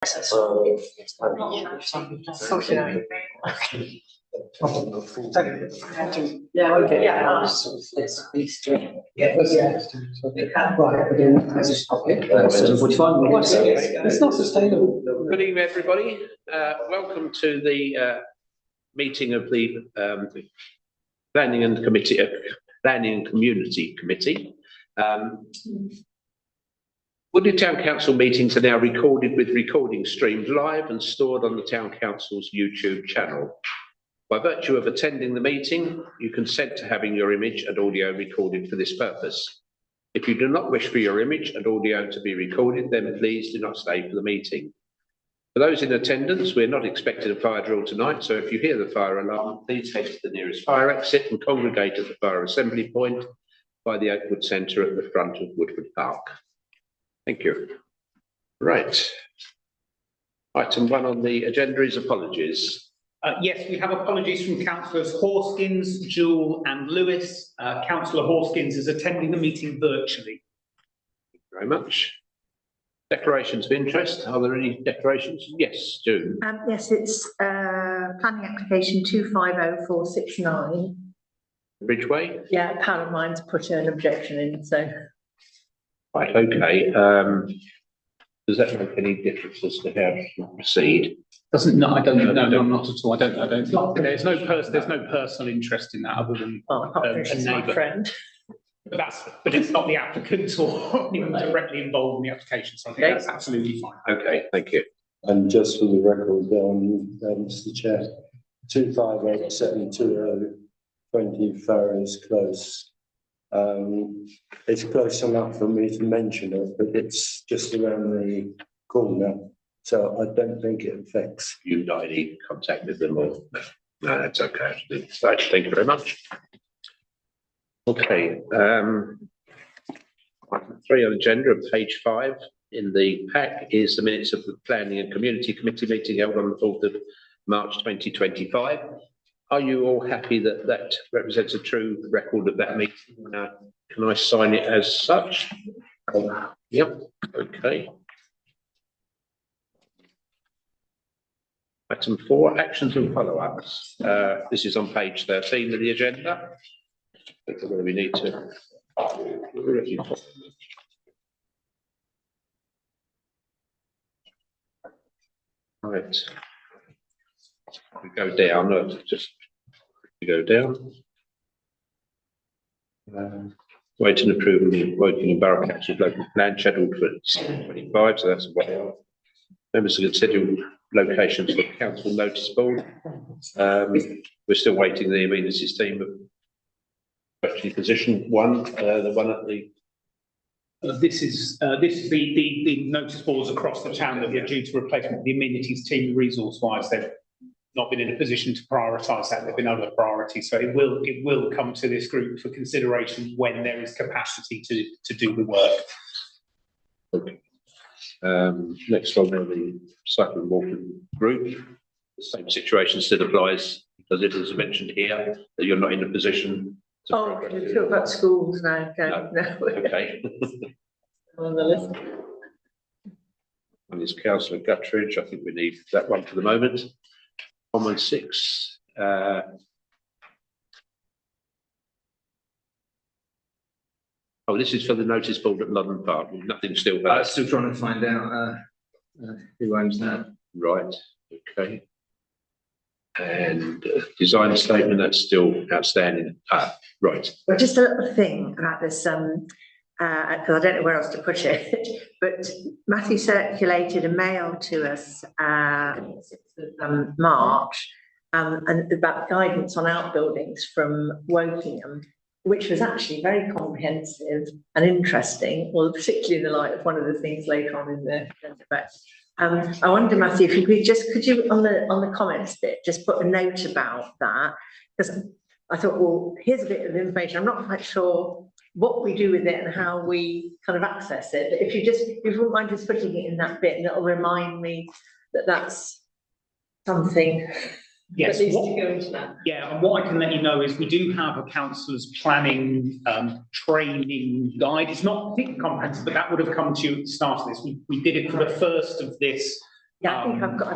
Yeah, okay, yeah. It's not sustainable. Good evening, everybody. Welcome to the meeting of the Planning and Community Committee. Woodley Town Council meetings are now recorded with recording streamed live and stored on the Town Council's YouTube channel. By virtue of attending the meeting, you consent to having your image and audio recorded for this purpose. If you do not wish for your image and audio to be recorded, then please do not stay for the meeting. For those in attendance, we're not expecting a fire drill tonight, so if you hear the fire alarm, please head to the nearest fire exit and congregate at the fire assembly point by the Oakwood Centre at the front of Woodford Park. Thank you. Right. Item 1 on the agenda is apologies. Yes, we have apologies from Councillors Horskins, Jewell and Lewis. Councillor Horskins is attending the meeting virtually. Thank you very much. Declarations of interest. Are there any declarations? Yes, June. Yes, it's planning application 250469. Bridgeway? Yeah, a pal of mine's put an objection in, so. Right, okay. Does that make any difference as to how to proceed? Doesn't, no, I don't know, no, not at all. I don't, there's no personal interest in that other than a neighbour. Friend. But it's not the applicant or anyone directly involved in the application, so I think that's absolutely fine. Okay, thank you. And just for the record, Mr. Chair, 258720 20 Farrows Close. It's close enough for me to mention it, but it's just around the corner, so I don't think it affects. You not any contact with them or no, that's okay. Right, thank you very much. Okay, item 3 on the agenda of page 5 in the pack is the minutes of the Planning and Community Committee meeting held on the 4th of March 2025. Are you all happy that that represents a true record of that meeting? Can I sign it as such? Yep, okay. Item 4, actions and follow-ups. This is on page 13 of the agenda. Whether we need to. Right. We go down, just go down. Waiting approval of the Woking and Borough Council local plan scheduled for 25, so that's a way off. Members to consider locations for council notice board. We're still waiting the amenities team of actually position 1, the one at the. This is the notice boards across the town that were due to replacement. The amenities team, resource-wise, they've not been in a position to prioritise that. There've been other priorities, so it will come to this group for consideration when there is capacity to do the work. Okay. Next on there, the cycle and walking group. The same situation still applies because it is mentioned here that you're not in a position. Oh, can we talk about schools now? No. Okay. On the list. And it's Councillor Guttridge. I think we need that one for the moment. 116. Oh, this is for the notice board at London Park. Nothing still there. Still trying to find out who owns that. Right. Okay. And design statement, that's still outstanding. Right. Well, just a little thing about this, because I don't know where else to put it, but Matthew circulated a mail to us March and about guidance on outbuildings from Wokingham, which was actually very comprehensive and interesting, well, particularly in the light of one of the things later on in the debate. I wonder, Matthew, if you could you on the comments bit just put a note about that, because I thought, well, here's a bit of information. I'm not quite sure what we do with it and how we kind of access it. But if you wouldn't mind just putting it in that bit, and it'll remind me that that's something. Yes, that needs to go into that. Yeah, and what I can let you know is we do have a councillor's planning training guide. It's not particularly comprehensive, but that would have come to you at the start of this. We did it for the first of this Yeah, I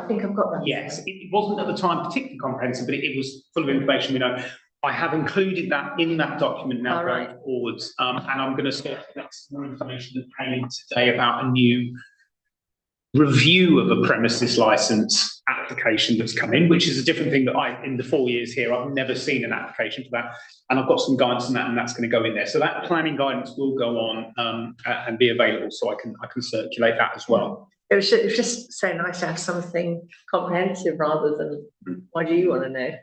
think I've got that. Yes, it wasn't at the time particularly comprehensive, but it was full of information. We know I have included that in that document now All going right. forwards, and I'm going to circulate some more information that came in today about a new review of a premises license application that's come in, which is a different thing that in the 4 years here, I've never seen an application for that, and I've got some guidance on that, and that's going to go in there. So that planning guidance will go on and be available, so I can circulate that as well. It was just so nice to have something comprehensive rather than, why do you want to know?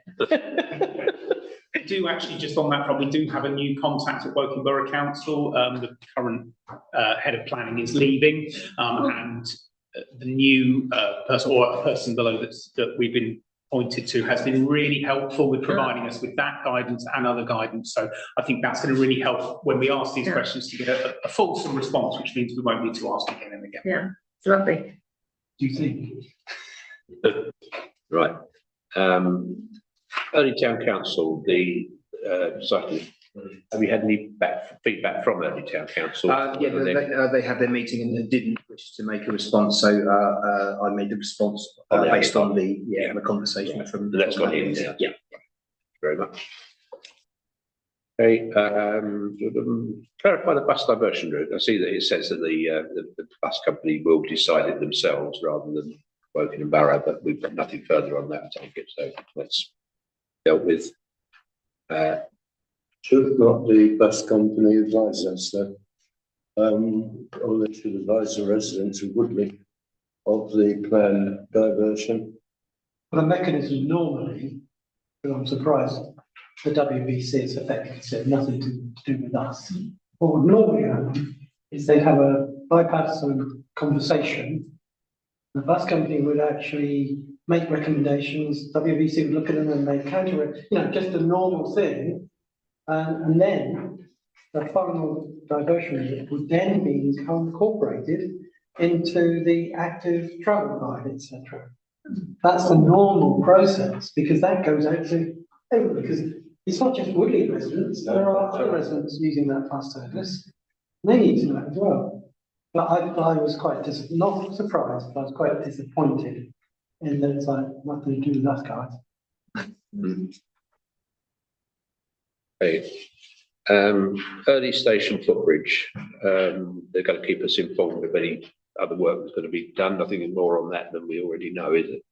We do actually, just on that front, we do have a new contact at Woking Borough Council. The current head of planning is leaving, and the new person or a person below that we've been appointed to has been really helpful with providing us with that guidance and other guidance. So I think that's going to really help when we ask these questions to get a fulsome response, which means we won't need to ask again and again. Yeah, it's lovely. Do you think? Right. Early Town Council, have you had any feedback from Early Town Council? Yeah, they had their meeting and didn't wish to make a response, so I made the response based on the conversation from. That's gone in now. Yeah. Very much. Okay, clarify the bus diversion route. I see that it says that the bus company will decide it themselves rather than Woking and Borough, but we've got nothing further on that, I take it, so that's dealt with. Should not the bus company advise us that, or they should advise the residents of Woodley of the planned diversion? Well, the mechanism normally, and I'm surprised the WBC has effectively said nothing to do with us. What would normally happen is they'd have a bipartisan conversation. The bus company would actually make recommendations, WBC would look at them and they counter it, just a normal thing. And then the final diversion would then be incorporated into the active travel guide, etc. That's the normal process because that goes out to everybody. Because it's not just Woodley residents, there are other residents using that bus service. They need to know as well. But I was quite not surprised, but I was quite disappointed in that it's like nothing to do with us guys. Okay. Early Station Footbridge, they're going to keep us informed of any other work that's going to be done. Nothing more on that than we already know, is it?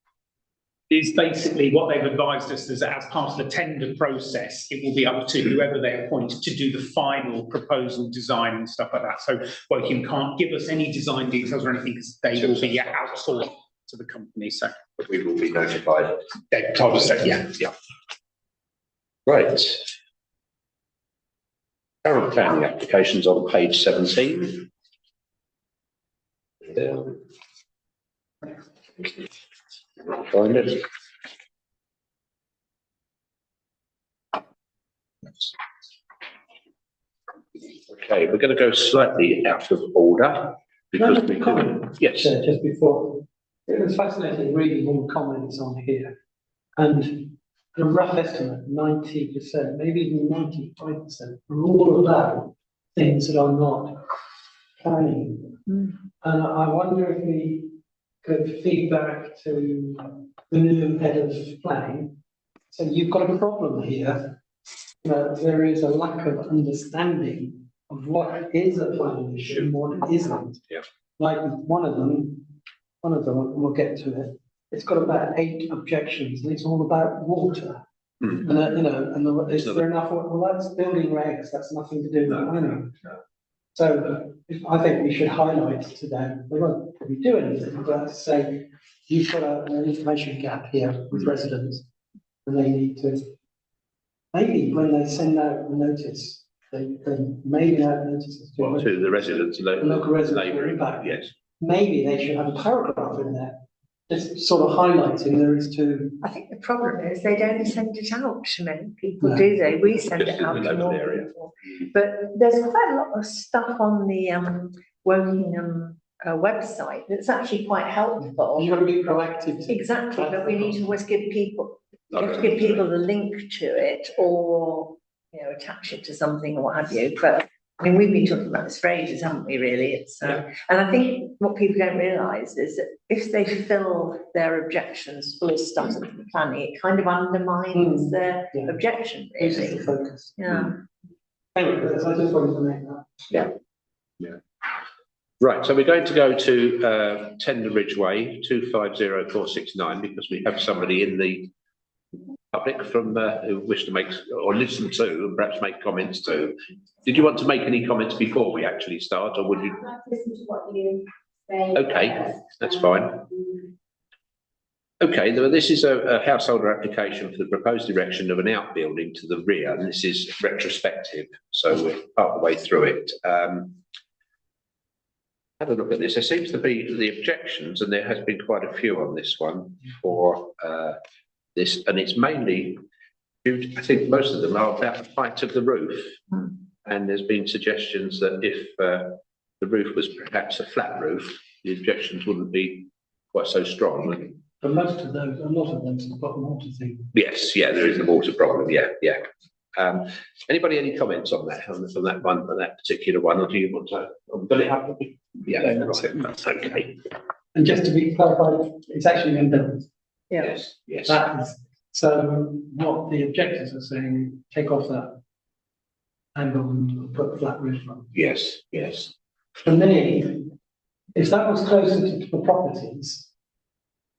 Is basically what they've advised us is that as part of the tender process, it will be up to whoever they appoint to do the final proposal design and stuff like that. So Woking can't give us any design details or anything because they will be outsourced to the company. So But we will be notified. they told us that, yeah. Right. Current planning applications on page 17. Find it. Okay, we're going to go slightly out of order because we comment. Yes. Just before, it was fascinating reading all the comments on here, and a rough estimate, 90%, maybe even 95%, are all about things that are not planning. And I wonder if we could feed back to the new head of planning. So you've got a problem here. There is a lack of understanding of what is a planning issue and what isn't. Yeah. Like one of them, we'll get to it. It's got about 8 objections, and it's all about water. And is there enough? Well, that's building regs. That's nothing to do with planning. So I think we should highlight to them. They won't probably do anything, but say you've got an information gap here with residents, and they need to. Maybe when they send out a notice, they maybe out notices to the residents, local residents. Yes. Maybe they should have a paragraph in there, just sort of highlighting there is to. I think the problem is they don't send it out to many people, No. do they? We send Just it out in the to local more area. people. But there's quite a lot of stuff on the Wokingham website that's actually quite helpful. You've got to be proactive. Exactly, but we need to always give people, you have to give people the link to it or, attach it to something or what have you. But I mean, we've been talking about this for ages, haven't we, really? It's, and I think what people don't realise is that if they fill their objections full of stuff into the planning, it kind of undermines their Yeah. objection, This is really. the focus. Yeah. Anyway, I just wanted to make that. Right, so we're going to go to Tender Ridge Way, 250469, because we have somebody in the public from who wish to make or listen to and perhaps make comments to. Did you want to make any comments before we actually start, or would you? I'd like to listen to what you say. Okay, first. that's fine. Okay, this is a householder application for the proposed erection of an outbuilding to the rear, and this is retrospective, so we're part of the way through it. Have a look at this. There seems to be the objections, and there has been quite a few on this one for this, and it's mainly, I think most of them are about the height of the roof. And there's been suggestions that if the roof was perhaps a flat roof, the objections wouldn't be quite so strong. But most of those, a lot of those have got the water thing. Yes, yeah, there is the water problem. Yeah. Anybody any comments on that, on that one, on that particular one, or do you want to? Will it happen? Yeah, that's it. That's okay. And just to be clarified, it's actually been built. Yeah. Yes. That is, so what the objectors are saying, take off that angle and put a flat roof on. Yes. For me, if that was closer to the properties,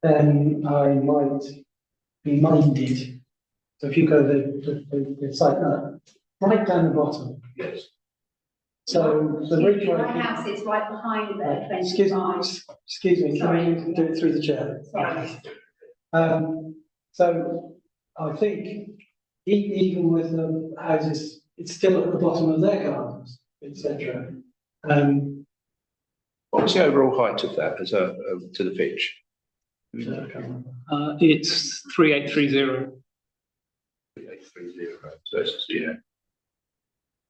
then I might be minded. So if you go the site right down the bottom. Yes. So the ridge My road. house is right behind there, Excuse 25. me, can we do it through the chair? Sorry. So I think even with the houses, it's still at the bottom of their gardens, etc. What was the overall height of that as a to the pitch? It's 3830, 3830. So it's, yeah.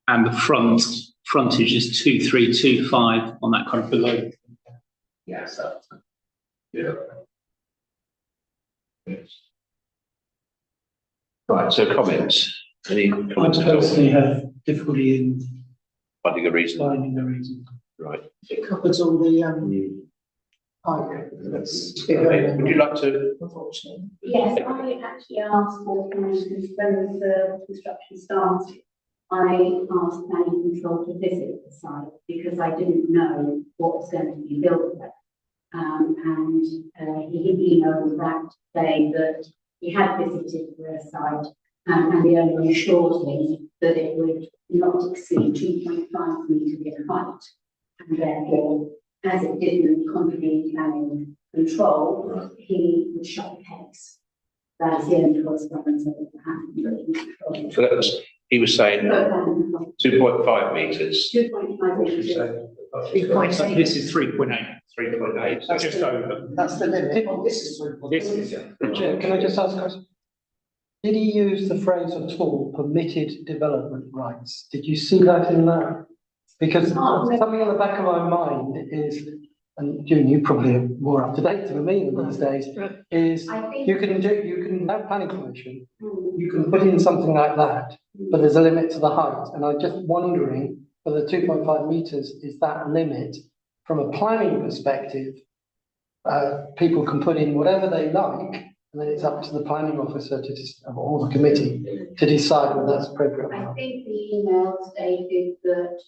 and the frontage is 2325 on that kind of below. Yeah. Yeah. Yes. Right. So comments. Any I comments at all? personally have difficulty in Finding a reason. finding the reason. Right. It covers all the Okay. Would you like to? unfortunately. Yes, I actually asked for permission when the construction started. I asked planning control to visit the site because I didn't know what was going to be built there. And he emailed back saying that he had visited the site and the owner assured him that it would not exceed 2.5 metres in height. And therefore, as it didn't contravene planning control, he would shut the case. That's the only correspondence that happened. So that was, he was saying 2.5 metres. 2.5 metres. 3.8. So this is 3.8, 3.8. just over. That's the limit. This is, Chair, can I just ask a question? Did he use the phrase at all, permitted development rights? Did you see that in that? Because something on the back of my mind is, and June, you probably are more up to date than me in these days, is I think. you can have planning permission, you can put in something like that, but there's a limit to the height. And I'm just wondering, for the 2.5 metres, is that limit from a planning perspective? People can put in whatever they like, and then it's up to the planning officer or the committee to decide whether that's appropriate or I not. think the email stated that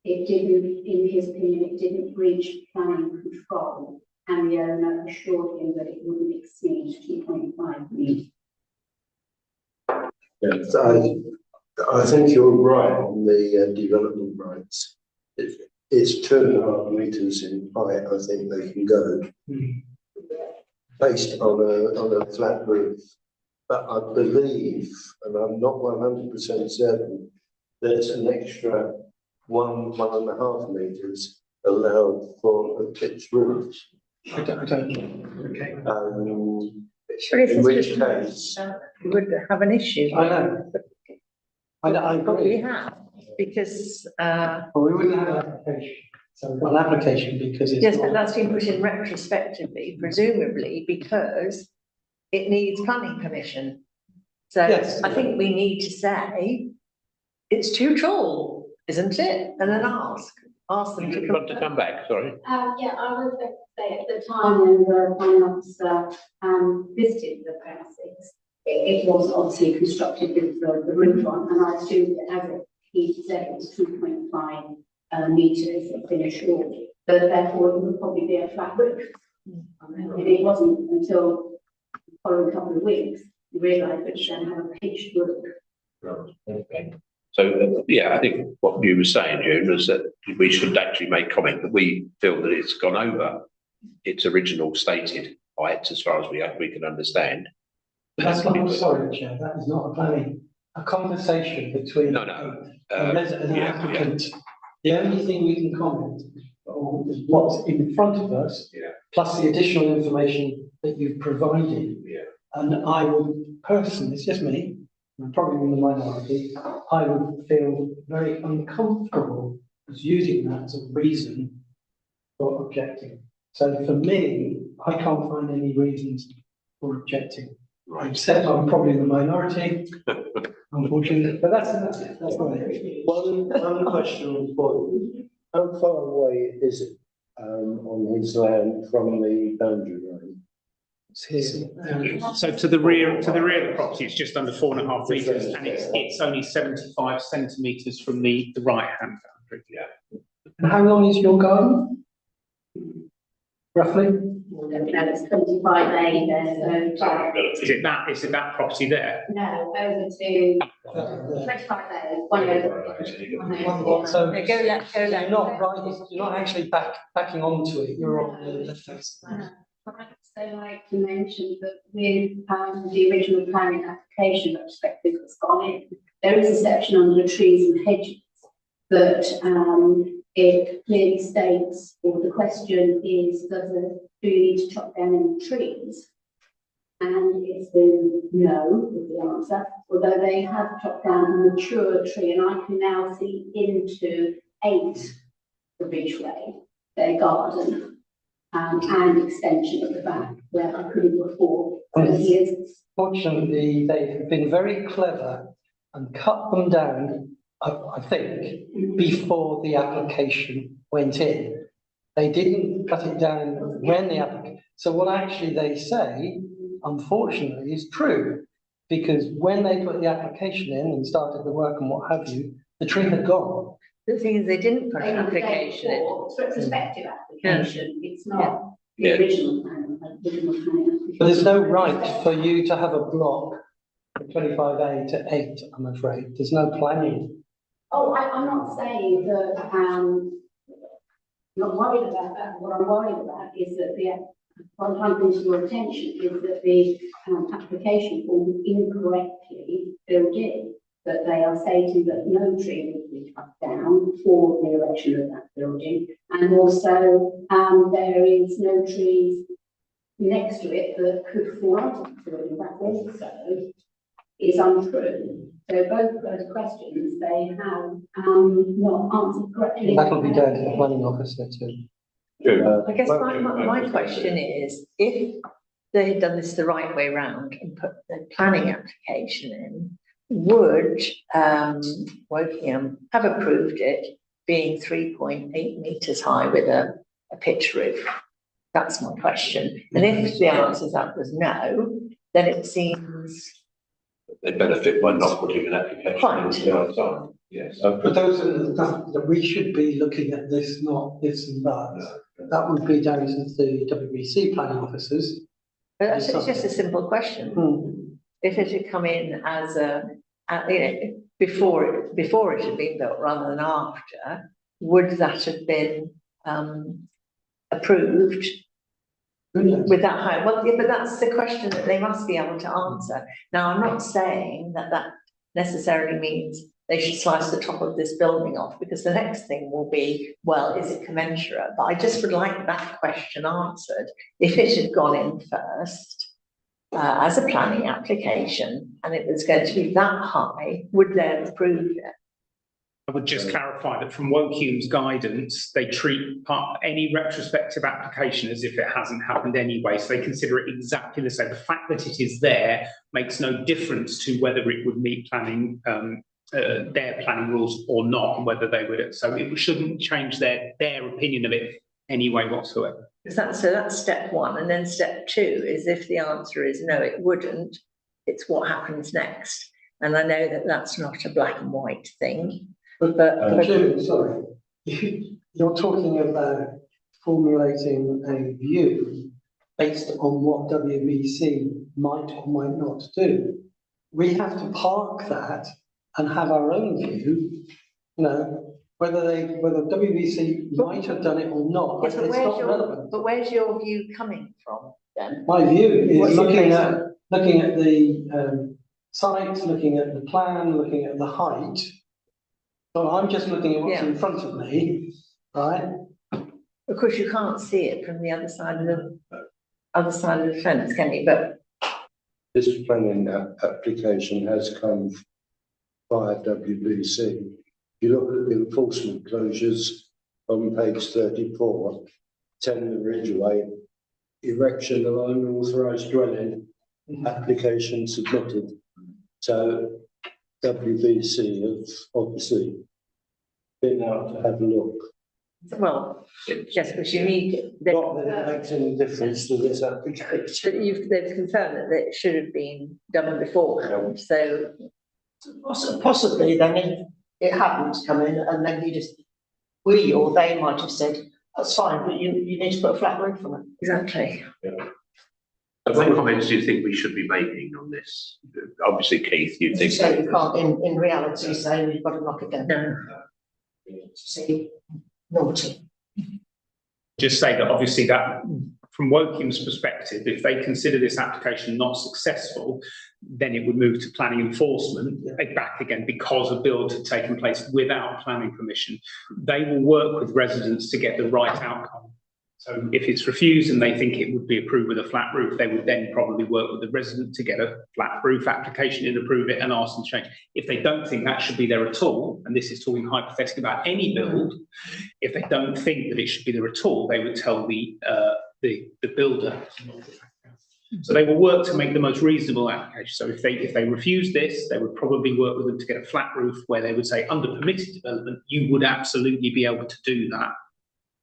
it didn't, in his opinion, it didn't breach planning control, and the owner assured him that it wouldn't exceed 2.5 metres. Yes, I think you're right on the development rights. It's 2.5 metres in height, I think they can go. Based on a flat roof. But I believe, and I'm not 100% certain, there's an extra 1.5 metres allowed for a pitched roof. I don't know. Okay. But if In it's which just, case, we would have an issue. I know. I But we agree. have, because, But we wouldn't have an application. So we've got an application because it's. yes, but not- that's been put in retrospectively, presumably because it needs planning permission. So Yes. I think we need to say it's too tall. isn't it? And then ask them to You want to come back, sorry? Yeah, I was going to say, at the time when the planning officer visited the premises, it was obviously constructed with the roof on, and I assumed that as he said, it was 2.5 metres of finished wood, but therefore it would probably be a flat roof. And it wasn't until the following couple of weeks, we realised that you then have a pitched roof. Okay. So, yeah, I think what you were saying, June, was that we should actually make comment that we feel that it's gone over its original stated height, as far as we can understand. That's not, I'm sorry, Chair, that is not a conversation between No, a resident and yeah, applicant. The only thing we can comment on is what's in front of us, Yeah. plus the additional information that you've provided. Yeah. And I would personally, it's just me, I'm probably in the minority, I would feel very uncomfortable as using that as a reason for objecting. So for me, I can't find any reasons for objecting. Except I'm probably in the minority, unfortunately, but that's right. One question for you. How far away is it on his land from the boundary line? It's here. So to the rear of the property, it's just under 4.5 metres, and it's only 75 centimetres from the right-hand boundary. Yeah. And how long is your garden? Roughly? It's 25A there, so. Is it that property there? No, over to 25A, one over. So Go left, go you're left. not right, you're not actually backing onto it, you're on the left side. So like you mentioned that with the original planning application that respectively was gone in, there is a section under trees and hedges that it clearly states, or the question is, do you need to chop down any trees? And it's been no, is the answer, although they have chopped down a mature tree, and I can now see into 8 the Ridgeway, their garden. And extension at the back where I couldn't before. So he is. Fortunately, they've been very clever and cut them down, I think, before the application went in. They didn't cut it down when the application. So what actually they say, unfortunately, is true. Because when they put the application in and started the work and what have you, the tree had gone. The thing is, they didn't put an application in. It's a retrospective application, it's not Yeah. the original plan. But there's no right for you to have a block from 25A to 8, I'm afraid. There's no planning. Oh, I'm not saying that, I'm not worried about that. What I'm worried about is that what I'm trying to bring to your attention is that the application form was incorrectly filled in. That they are stating that no tree will be cut down for the erection of that building. And also, there is no trees next to it that could fall out of the building. That also is untrue. So both of those questions, they have not answered correctly. That'll be down to the planning officer to. I guess my question is, if they had done this the right way round and put the planning application in, would Wokingham have approved it being 3.8 metres high with a pitched roof? That's my question. And if the answer to that was no, then it seems They benefit by not putting an application in. Yes. But those are the stuff that we should be looking at this, not this and that. That would be down to the WBC planning officers. but that's it's just a simple question. If it had come in as before it had been built rather than after, would that have been approved with that height? Well, yeah, but that's the question that they must be able to answer. Now, I'm not saying that that necessarily means they should slice the top of this building off, because the next thing will be, well, is it commensurate? But I just would like that question answered. If it had gone in first, as a planning application, and it was going to be that high, would they have approved it? I would just clarify that from Wokingham's guidance, they treat any retrospective application as if it hasn't happened anyway, so they consider it exactly the same. The fact that it is there makes no difference to whether it would meet planning their planning rules or not, and whether they would, so it shouldn't change their opinion of it anyway whatsoever. So that's step one, and then step two is if the answer is no, it wouldn't, it's what happens next. And I know that that's not a black and white thing, but Julie, sorry, you're talking about formulating a view based on what WBC might or might not do. We have to park that and have our own view, you know, whether WBC might have done it or not, yes, it's not relevant. but where's your view coming from then? My view is What's it looking based at the site, looking at the plan, looking at the height. So I'm just looking at what's in front of me, right? Of course, you can't see it from the other side of the fence, can you? But This planning application has come via WBC. You look at the enforcement closures on page 34, 10 the Ridgeway, erection of unauthorised dwelling, application submitted. So WBC have obviously been out to have a look. well, just because you need Not that it makes any difference to this application. they've confirmed that it should have been done beforehand. So Possibly then if it hadn't come in and then you just, we or they might have said, that's fine, but you need to put a flat roof on it. exactly. What comments do you think we should be making on this? Obviously, Keith, you As you think. say, you can't in reality say we've got to knock it down. No. See, naughty. Just say that obviously that from Wokingham's perspective, if they consider this application not successful, then it would move to planning enforcement back again because a build had taken place without planning permission. They will work with residents to get the right outcome. So if it's refused and they think it would be approved with a flat roof, they would then probably work with the resident to get a flat roof application and approve it and ask them to change. If they don't think that should be there at all, and this is talking hypothetically about any build, if they don't think that it should be there at all, they would tell the builder. So they will work to make the most reasonable application. So if they refuse this, they would probably work with them to get a flat roof where they would say under permitted development, you would absolutely be able to do that.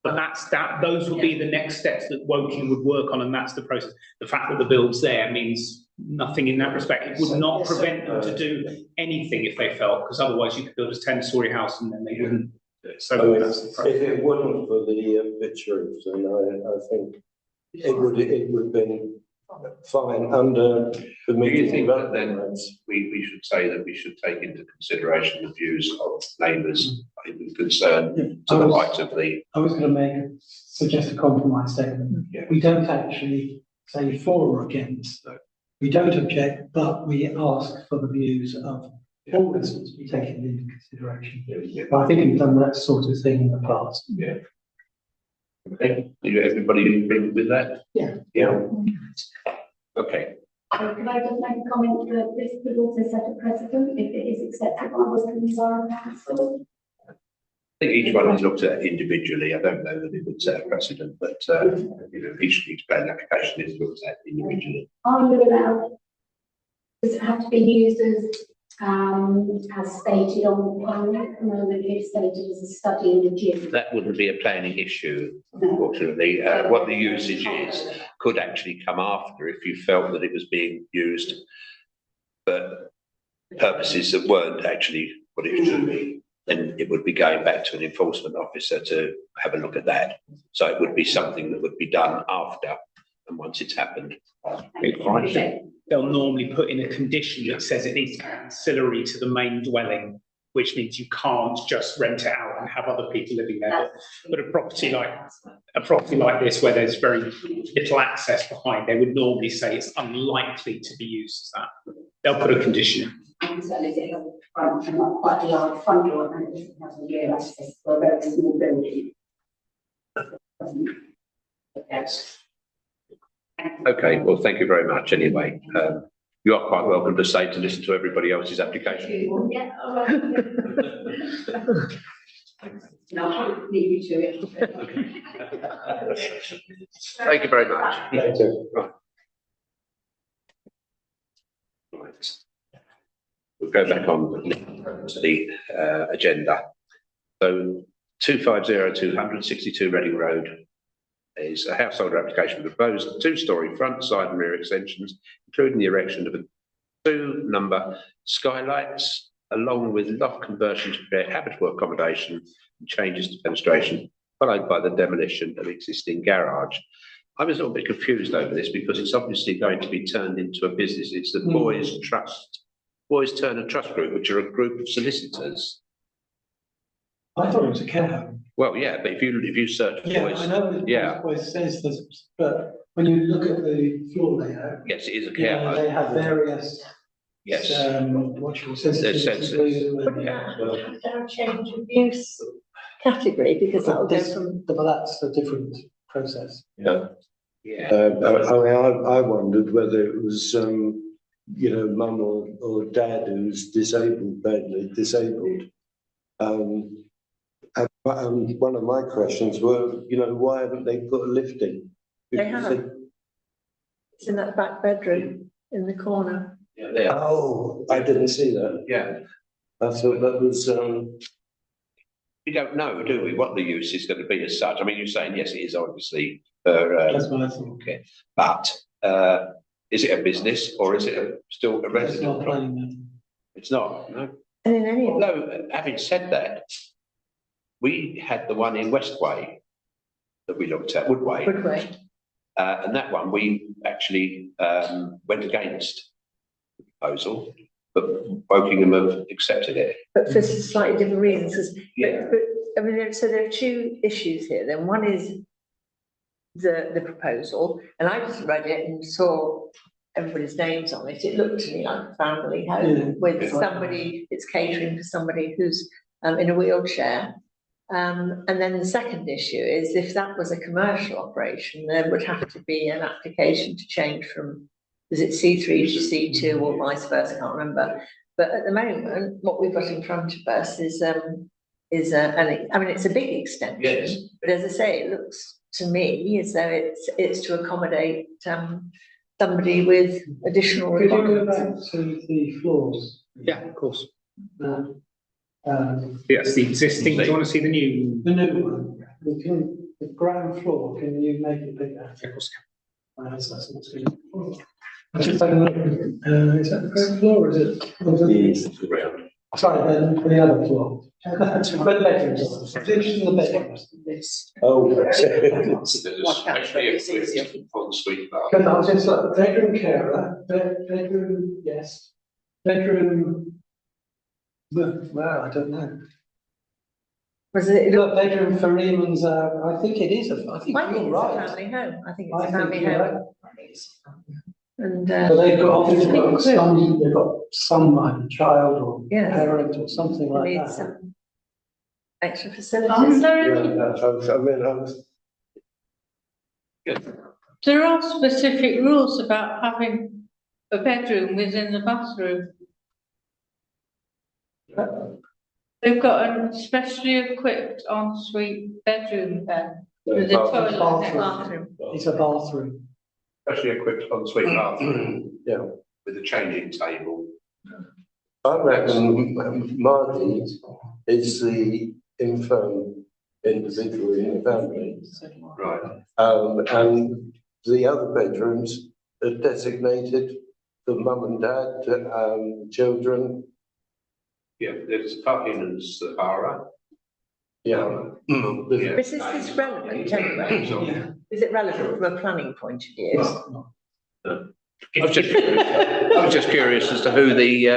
But those would be the next steps that Woking would work on, and that's the process. The fact that the build's there means nothing in that respect. It would not prevent them to do anything if they felt, because otherwise you could build a 10-storey house and then they wouldn't do it. So that's the process. If it wasn't for the pitch roof, then I think it would have been fine under the Do you meeting think that then development. we should say that we should take into consideration the views of neighbours concerned to the right of the. I was going to suggest a compromise statement. Yeah. We don't actually say for or against. We don't object, but we ask for the views of all residents to be taken into consideration. But I think we've done that sort of thing in the past. Yeah. Okay, everybody agree with that? Yeah. Yeah. Okay, Could I just make a comment that this could also set a precedent if it is accepted by Western Borough Council? I think each one is looked at individually. I don't know that it would set a precedent, but each planning application is looked at individually. Are you allowed, does it have to be used as stated on the plan? At the moment, it's stated as a study in the gym. That wouldn't be a planning issue, unfortunately. What the usage is could actually come after if you felt that it was being used for purposes that weren't actually what it should be. Then it would be going back to an enforcement officer to have a look at that. So it would be something that would be done after and once it's happened. They'll normally put in a condition that says it needs to be ancillary to the main dwelling, which means you can't just rent it out and have other people living there. But a property like this, where there's very little access behind, they would normally say it's unlikely to be used as that. They'll put a condition in. And certainly it has quite a large front door and it doesn't have a rear access for a very small building. Yes. Okay, well, thank you very much anyway. You are quite welcome to stay to listen to everybody else's application. Yeah, all right. No, I'll leave you to it. Thank you very much. Thank you. Right. We'll go back on. to the agenda. So 250262 Reading Road is a householder application with proposed two-storey front, side and rear extensions, including the erection of a two-number skylights, along with loft conversion to create habitable accommodation and changes to fenestration, followed by the demolition of existing garage. I was a little bit confused over this because it's obviously going to be turned into a business. It's the Boys Turner Trust Group, which are a group of solicitors. I thought it was a care home. Well, yeah, but if you search Yeah, Boys, I know. yeah. It says this, but when you look at the floor layout, yes, it is a you care know, they home. have various. Yes. What should we say? There's sensors. Wouldn't that have a change of use category, because that'll go from, But that's a different process. Yeah. Yeah. I wondered whether it was, mum or dad who's disabled, badly disabled. And one of my questions were, why haven't they put a lift in? They have. It's in that back bedroom in the corner. Yeah, they are. Oh, I didn't see that. Yeah. I thought that was, We don't know, do we, what the use is going to be as such? I mean, you're saying, yes, it is obviously, That's what I thought. okay, but is it a business or is it still a That's resident? not planning that. It's not, no. And in any, Although, having said that, we had the one in Westway that we looked at, Woodway, good way. and that one we actually went against the proposal, but Wokingham have accepted it. But for slightly different reasons, 'cause- Yeah. but, I mean, so there are two issues here, then one is the proposal, and I just read it and saw everybody's names on it, it looked to me like a family Yeah. home with Yeah. somebody, it's catering for somebody who's in a wheelchair. And then the second issue is if that was a commercial operation, there would have to be an application to change from, is it C3 to C2 or vice versa, I can't remember. But at the moment, what we've got in front of us is I mean, it's a big extension. Yes. But as I say, it looks to me as though it's to accommodate somebody with additional Could you go requirements. back to the floors? Yeah, of course. Um, Yes, the existing, do you want to see the new? the new one, the ground floor, can you make it bigger? Of course. That's what's good. Just have a look, is that the ground floor or is it? Ground. Sorry, the other floor. The bedrooms, it's in the bedrooms. Ensuite bath. Because I was just like, bedroom carer, bedroom, yes, bedroom. Well, I don't know. Was it? Look, bedroom for Eamon's, I think it is, I think I think you're it's a right. family home. I think I it's a think family you're home. And So they've got, they've got some like child or Yeah. parent or something like need that. some extra facilities. There are specific rules about having a bedroom within the bathroom. They've got a specially equipped ensuite bedroom there with a toilet. Bathroom. It's a bathroom. Especially equipped ensuite bathroom. Yeah. With a changing table. I reckon Marty is the infirm individual in the family. Right. And the other bedrooms are designated for mum and dad, children. Yeah, there's parking and Sahara. Yeah. Yeah. But is this relevant anyway? Yeah. Is it relevant from a planning point of view? I was just curious as to who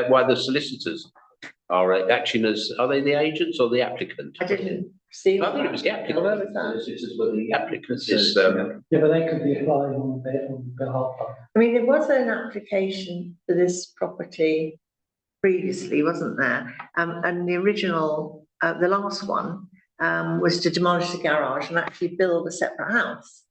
why the solicitors are acting as, are they the agents or the applicant? I didn't see. I think it was the applicant. Where was that? Solicitors were the applicants. It's, Yeah, but they could be applying on behalf of. I mean, there was an application for this property previously, wasn't there? And the original, the last one, was to demolish the garage and actually build a separate house.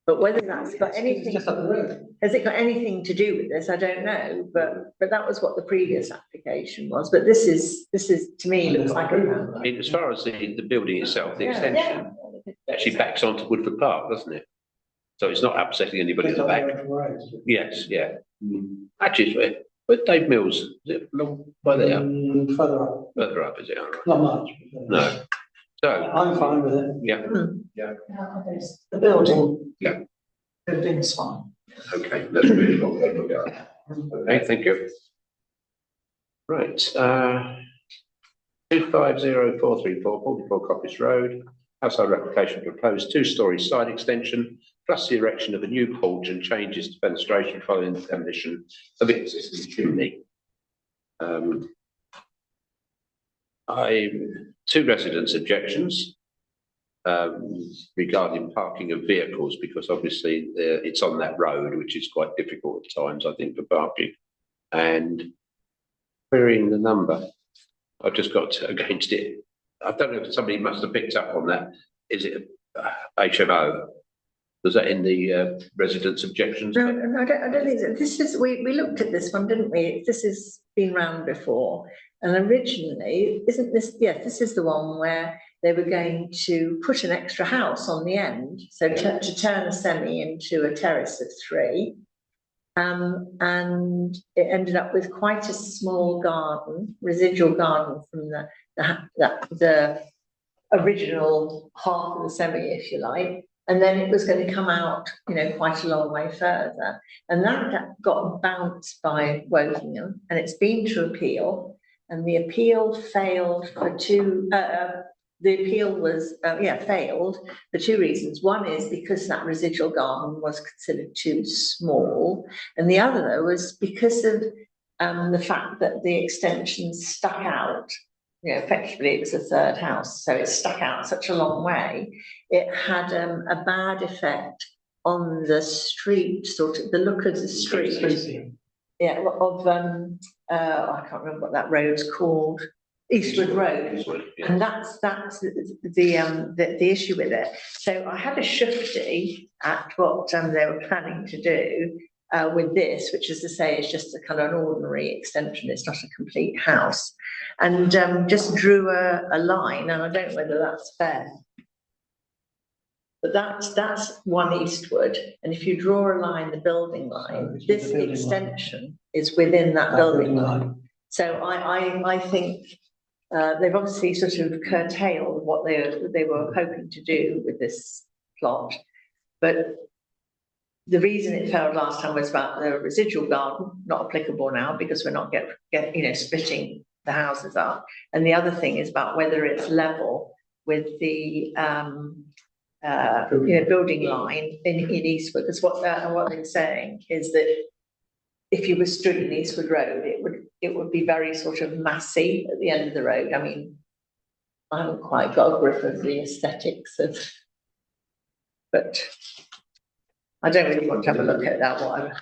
But whether that's got anything, Just up the road. has it got anything to do with this? I don't know, but that was what the previous application was. But this is, to me, looks like a I family. mean, as far as the building itself, the Yeah, extension, yeah. actually backs onto Woodford Park, doesn't it? So it's not upsetting anybody at the back. Yes, yeah. Actually, But Dave Mills, is it long by there? Further up, Further up, is it? All right. not much. No. So, I'm fine with it. yeah, The building. Yeah. Building's fine. okay, that's really long. Okay, thank you. Right, 250434, 44 Coppice Road, household application proposed two-storey side extension, plus the erection of a new porch and changes to fenestration following the demolition of the existing chimney. Two residents' objections regarding parking of vehicles, because obviously it's on that road, which is quite difficult at times, I think, for parking. And querying the number, I've just got against it. I don't know if somebody must have picked up on that. Is it HMO? Was that in the residents' objections? No, I don't think so. This is, we looked at this one, didn't we? This has been round before. And originally, isn't this, yes, this is the one where they were going to put an extra house on the end. So to turn a semi into a terrace of 3. And it ended up with quite a small garden, residual garden from the original half of the semi, if you like. And then it was going to come out, you know, quite a long way further. And that got bounced by Wokingham, and it's been to appeal. And the appeal failed for the appeal was, failed for 2 reasons. One is because that residual garden was considered too small. And the other, though, was because of the fact that the extension stuck out. You know, effectively it was a 3rd house, so it stuck out such a long way. It had a bad effect on the street, sort of the look of the street. Yeah, of I can't remember what that road's called. Eastwood Road, Eastwood, yeah. and that's the issue with it. So I had a shufti at what they were planning to do with this, which is to say, it's just a kind of an ordinary extension. It's not a complete house, and just drew a line, and I don't know whether that's fair. But that's one Eastwood, and if you draw a line, the building line, this extension is within that building line. So I think they've obviously sort of curtailed what they were hoping to do with this plot. But the reason it failed last time was about the residual garden, not applicable now because we're not splitting the houses up. And the other thing is about whether it's level with the building line in Eastwood. Because what they're saying is that if you were stripping Eastwood Road, it would be very sort of massy at the end of the road. I mean, I haven't quite got a grip of the aesthetics of, but I don't really want to have a look at that one.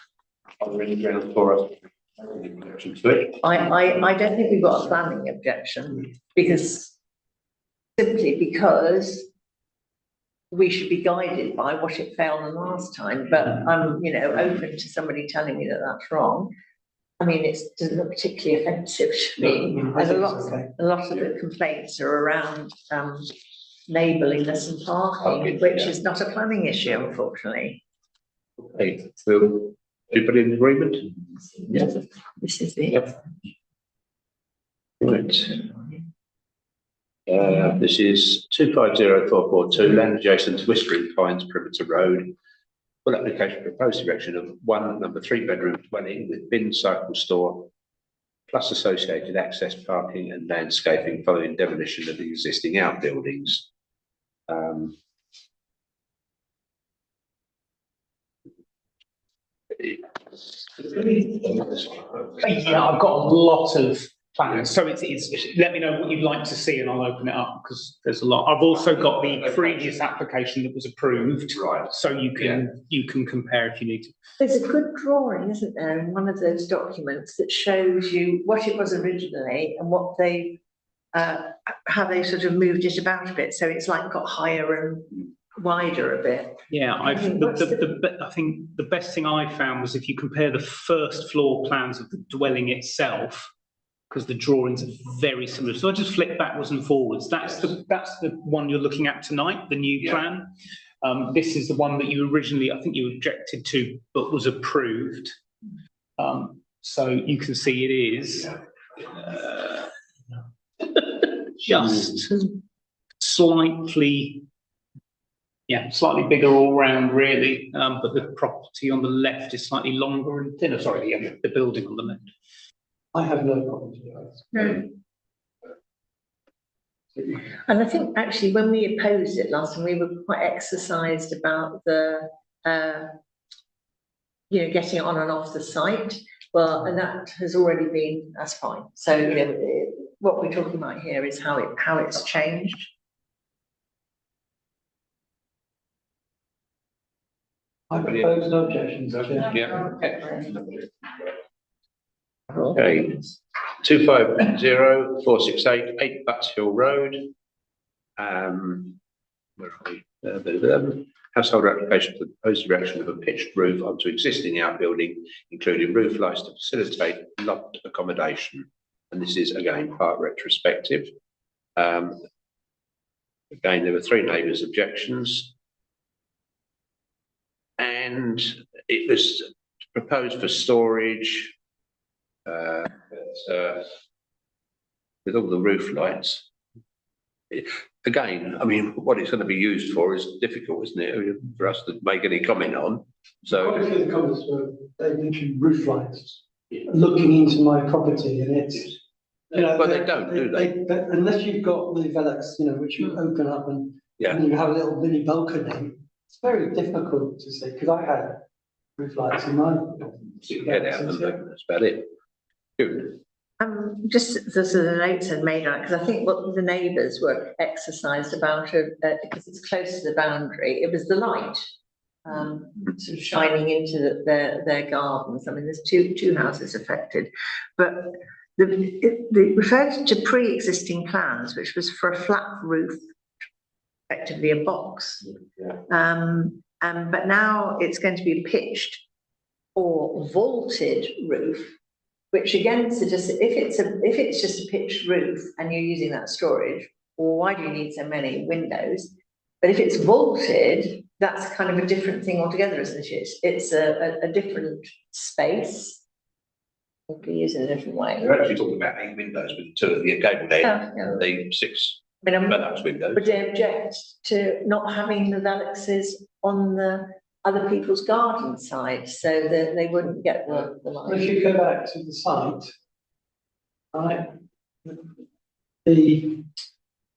Are there any grounds for us? Objection to it? I don't think we've got a planning objection simply because we should be guided by what it failed on last time, but I'm, open to somebody telling me that that's wrong. I mean, it doesn't look particularly offensive to me. And a lot of the complaints are around neighbourliness and parking, which is not a planning issue, unfortunately. Okay, so everybody in agreement? Yeah. This is it. Yep. Right. This is 250442, land adjacent to Whispering Pines Perimeter Road. Full application proposed erection of one number 3-bedroom dwelling with bin, cycle store, plus associated access parking and landscaping following demolition of the existing outbuildings. Yeah, I've got a lot of plans, so it's let me know what you'd like to see and I'll open it up because there's a lot. I've also got the previous application that was approved, Right. So you can compare if you need to. There's a good drawing, isn't there, in one of those documents that shows you what it was originally and what they, how they sort of moved it about a bit. So it's like got higher and wider a bit. Yeah, I think the best thing I found was if you compare the first floor plans of the dwelling itself, because the drawings are very similar. So I just flick backwards and forwards. That's the one you're looking at tonight, the new plan. This is the one that you originally, I think you objected to, but was approved. So you can see it is just slightly, slightly bigger all round really, but the property on the left is slightly longer and thinner, sorry, the building on the left. I have no problem with it. And I think actually when we opposed it last time, we were quite exercised about the, getting it on and off the site. Well, and that has already been, that's fine. So, what we're talking about here is how it's changed. I propose no objections. Yeah. Okay. 250468 8 Butts Hill Road. Where are we? Household application for the proposed erection of a pitched roof onto existing outbuilding, including roof lights to facilitate loft accommodation. And this is again part retrospective. Again, there were 3 neighbours' objections. And it was proposed for storage. With all the roof lights. Again, I mean, what it's going to be used for is difficult, isn't it, for us to make any comment on? So Quite a few of the comments were, they mentioned roof lights, looking into my property, and it's, well, they don't, do they? Unless you've got the Velux, which you open up and you have a little mini balcony, it's very difficult to see, because I had roof lights in mine. You can get out and that's about it. Good. Just the sort of notes had made on it, because I think what the neighbours were exercised about, because it's close to the boundary, it was the light sort of shining into their gardens. I mean, there's two houses affected, but they referred to pre-existing plans, which was for a flat roof, effectively a box. But now it's going to be a pitched or vaulted roof, which again suggests if it's just a pitched roof and you're using that storage, well, why do you need so many windows? But if it's vaulted, that's kind of a different thing altogether, isn't it? It's a different space. We'll be used in a different way. We're actually talking about 8 windows with 2 at the gable end, and the 6 Velux windows. Would they object to not having the Veluxes on the other people's garden side, so that they wouldn't get the light? If you go back to the site, right,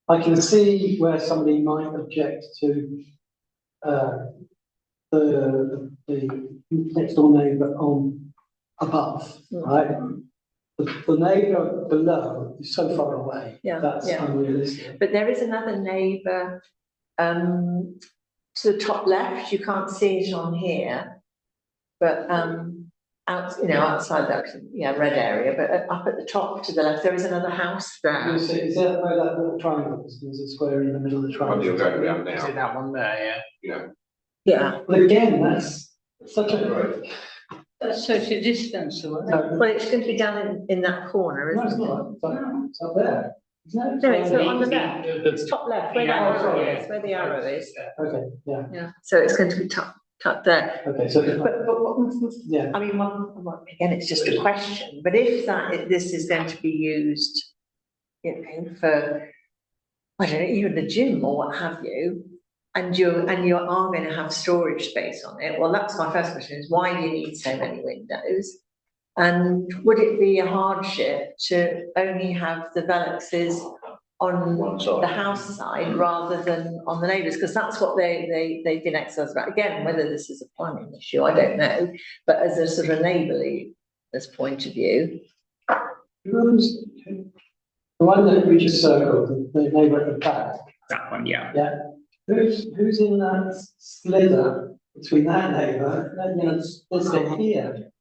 I can see where somebody might object to the next door neighbour on above, right? The neighbour below is so far away, that's unrealistic. But there is another neighbour to the top left. You can't see it on here, but outside that red area, but up at the top to the left, there is another house there. Is that where that little triangle is? There's a square in the middle of the triangle. You're going around now. Is it that one there? Yeah. But again, that's such a. That's social distance away. Well, it's going to be down in that corner, No, isn't it's it? not. It's up there. No, it's on the left. It's top left, where the arrow is, where the arrow is. Okay, yeah. Yeah, so it's going to be tucked there. Okay, so. But Yeah. I mean, again, it's just a question, but if this is going to be used, for, I don't know, even the gym or what have you, and you are going to have storage space on it, well, that's my first question, is why do you need so many windows? And would it be a hardship to only have the Veluxes on the house side rather than on the neighbours? Because that's what they did exercise about. Again, whether this is a planning issue, I don't know, but as a sort of neighbourly point of view. The one that we just circled, the neighbour at the back. That one, yeah. Yeah. Who's in that slither between that neighbour and this bit here?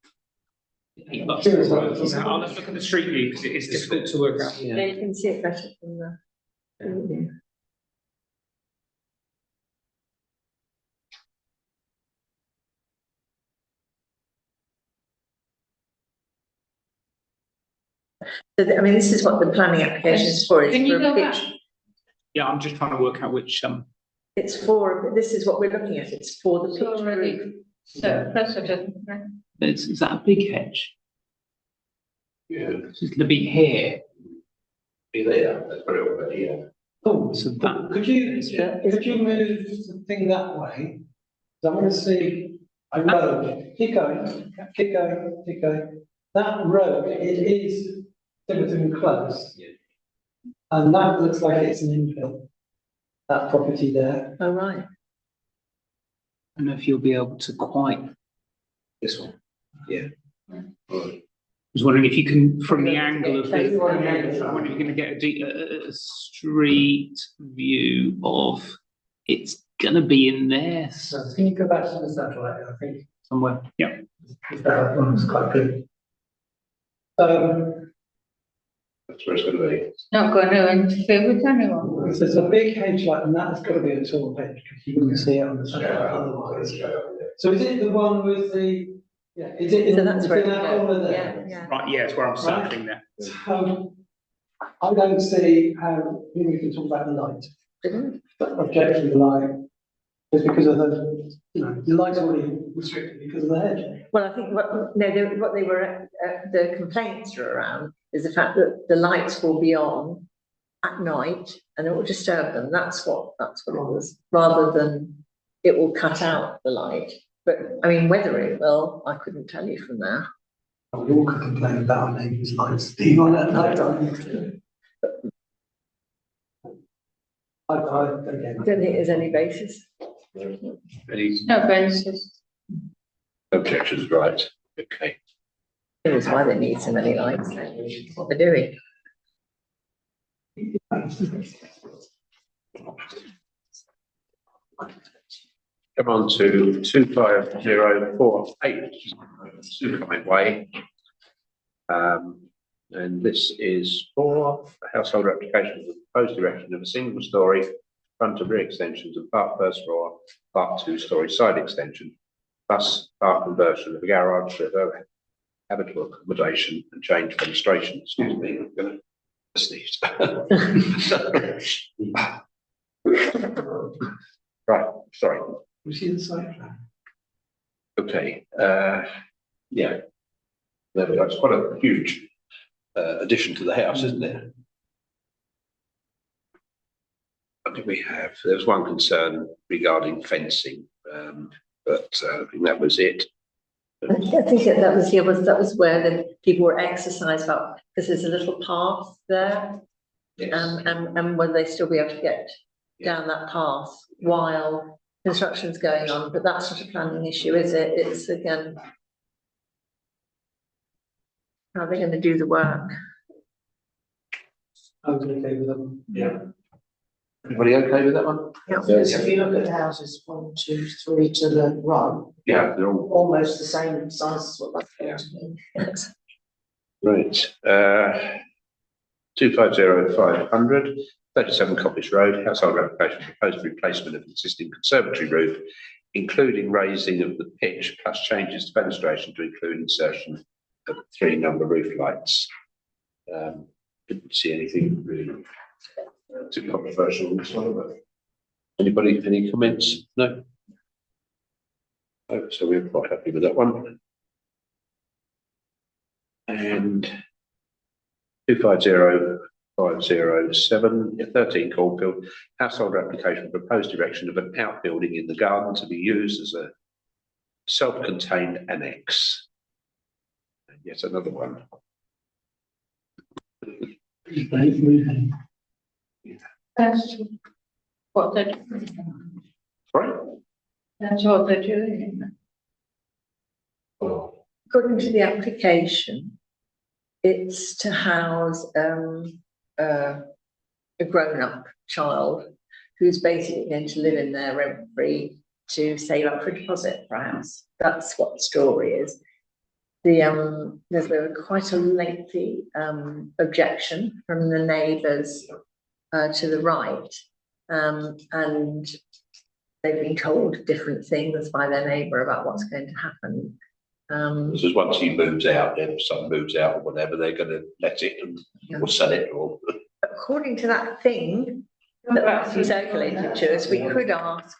I'll have to look at the street view because it is difficult to work out. Yeah, you can see it better from the. So, I mean, this is what the planning application is for. It's Can you for a go back? pitch. Yeah, I'm just trying to work out which It's for, this is what we're looking at. It's for the It's pitch already- roof. So precedent. is that a big hedge? It's going to be here. Be there, that's very well, yeah. Oh, So that, could you move the thing that way? 'Cause I want to see a road. Keep going, keep going, keep going. That road, it is Tiverton Close. Yeah. And that looks like it's an infill. That property there. Oh, right. I don't know if you'll be able to quite, I This one, yeah. Right. was wondering if you can, from the angle of Close the, one, I yeah. wonder if you're going to get a street view of, it's going to be in there So can you go back to the satellite, I think? somewhere. Yeah. That one's quite good. That's where it's going to be. Not going to interfere with anyone. If there's a big hedge like that, it's got to be a tall hedge because you wouldn't see it on the satellite otherwise. So is it the one with the, yeah, is it in So that's where it that goes. corner Yeah, there? yeah. Right, yeah, it's where I'm circling there. So I don't see how, maybe we can talk about the light, Didn't objection to the light. Just because of the, you know, the light's already restricted because of the hedge. Well, I think what they were, the complaints are around is the fact that the lights will be on at night and it will disturb them. That's what it was, rather than it will cut out the light. But I mean, whether it will, I couldn't tell you from there. We all could complain about our neighbours' lights being on at night time. I I don't think there's any basis. Any No basis. objections, right? Okay. That's why they need so many lights, what they're doing. Come on to 25048 Sukhait Way. And this is for a household application of the proposed erection of a single story front and rear extensions of part first floor, part 2-story side extension, plus part conversion of a garage to habitable accommodation and change fenestration. Excuse me, I'm going to sneeze. Right, sorry. We see the site plan. Okay, yeah. There we go. It's quite a huge addition to the house, isn't it? What did we have? There was one concern regarding fencing, but I think that was it. I think that was where the people were exercised about, because there's a little path there. Yes. And will they still be able to get down that path while construction's going on? But that's not a planning issue, is it? It's again, how are they going to do the work? I was okay with them. Yeah. Everybody okay with that one? Because if you look at the houses, 1, 2, 3 to the right, Yeah, they're all almost the same size as what that's going to be. Yes. right. 250500, 37 Coppice Road, household application proposed replacement of existing conservatory roof, including raising of the pitch plus changes to fenestration to include insertion of 3 number roof lights. Didn't see anything really too controversial in this one, but anybody, any comments? No? No, so we're quite happy with that one. And 250507, 13 Caulfield, household application proposed erection of an outbuilding in the garden to be used as a self-contained annex. And yet another one. That's what they're doing. Right? That's what they're doing. According to the application, it's to house a grown-up child who's basically going to live in there rent-free to save up for a deposit for a house. That's what the story is. There's quite a lengthy objection from the neighbours to the right, and they've been told different things by their neighbour about what's going to happen. This is once he moves out, if son moves out or whatever, they're going to let it and or sell it or. According to that thing, that was circulated to us, we could ask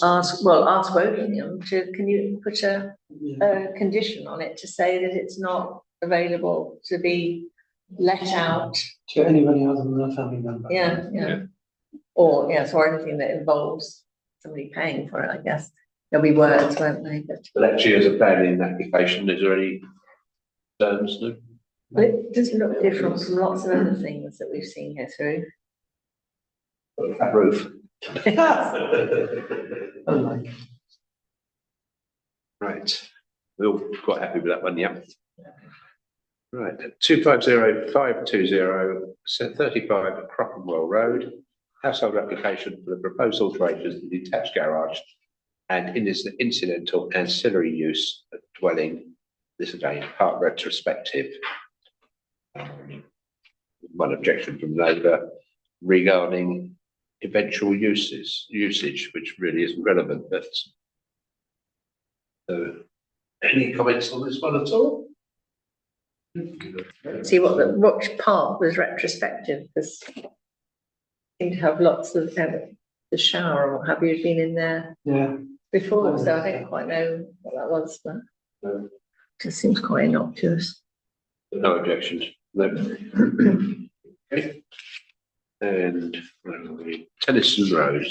ask Wokingham to, can you put a condition on it to say that it's not available to be let out? To anybody other than a family member. Yeah. Or, yes, or anything that involves somebody paying for it, I guess. There'll be words, won't they? But actually, as a planning application, is there any terms? No? But it does look different from lots of other things that we've seen here through. That roof. Unlike. Right, we're all quite happy with that one, yeah. Right, 250520, 35 Crockenwell Road, household application for the proposed alterations to the detached garage and incidental ancillary use of dwelling. This again, part retrospective. One objection from Labour regarding eventual usage, which really isn't relevant, but any comments on this one at all? See which part was retrospective, because seem to have lots of the shower or what have you been in there before, so I don't quite know what that was, but it just seems quite innocuous. No objections. No. Okay. And Tennyson Road,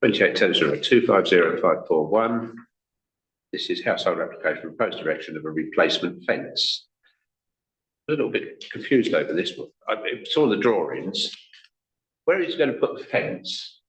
28 Tennyson Road, 250541. This is household application proposed erection of a replacement fence. A little bit confused over this one. I saw the drawings. Where is he going to put the fence?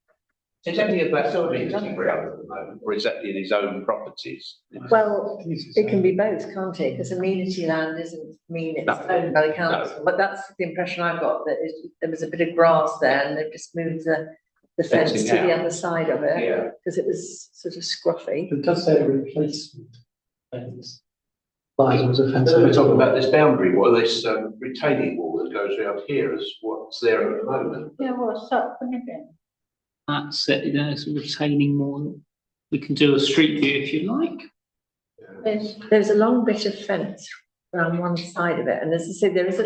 Is any of that community ground at the moment, or is that in his own properties? Well, it can be both, can't it? Because amenity land doesn't mean it's owned by the council, but that's the impression I've got, that there was a bit of grass there and they've just moved the fence to the other side of it. Yeah. Because it was sort of scruffy. It does say replacement fence. Lies was a fence. We're talking about this boundary wall, this retaining wall that goes around here is what's there at the moment. Yeah, what's up with it? That's it, there's a retaining wall. We can do a street view if you like. There's a long bit of fence around one side of it, and as I said, there was a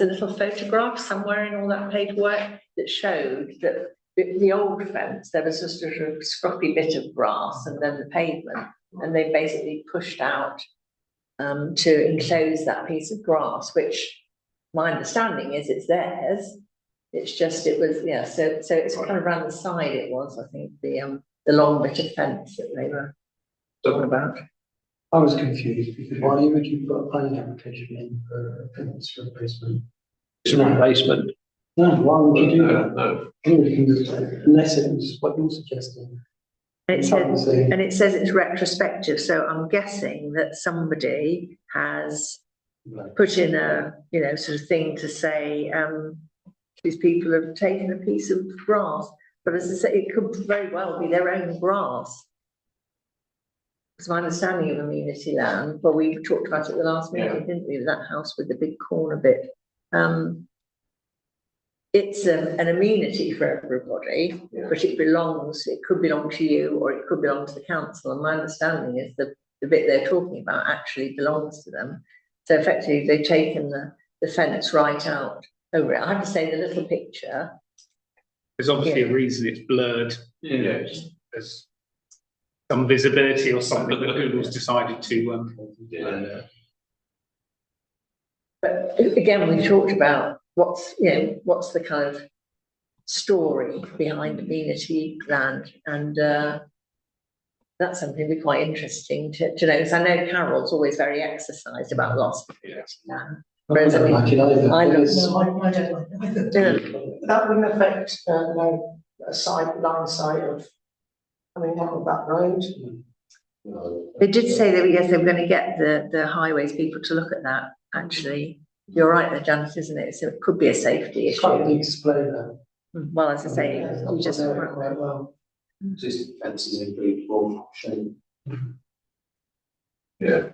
little photograph somewhere in all that paperwork that showed that the old fence, there was just a sort of scruffy bit of grass and then the pavement, and they basically pushed out to enclose that piece of grass, which my understanding is it's theirs. It's just, it was, yeah, so it's kind of around the side it was, I think, the long bit of fence that they were talking about. I was confused because why would you put a planning application in for a fence replacement? It's a replacement. No, why would you do that? No. Anybody can do that, unless it was what you're suggesting. And it says it's retrospective, so I'm guessing that somebody has put in a, sort of thing to say, these people have taken a piece of grass, but as I say, it could very well be their own grass. It's my understanding of amenity land, but we talked about it the last meeting, didn't we, with that house with the big corner bit. It's an amenity for everybody, but it could belong to you or it could belong to the council. And my understanding is that the bit they're talking about actually belongs to them. So effectively, they've taken the fence right out over it. I have to say, the little picture. There's obviously a reason it's blurred. There's some visibility or something that Google's decided to. But again, we talked about what's the kind of story behind amenity land, and that's something that'd be quite interesting to know. Because I know Carol's always very exercised about loss of amenity land. Whereas I don't like it either. I don't like it either. That wouldn't affect a line side of, on that road. They did say that, yes, they were going to get the highways people to look at that, actually. You're right there, Janice, isn't it? So it could be a safety issue. Quite a big display there. Well, as I say, you just quite well. Existing fences in pretty form shape. Yeah.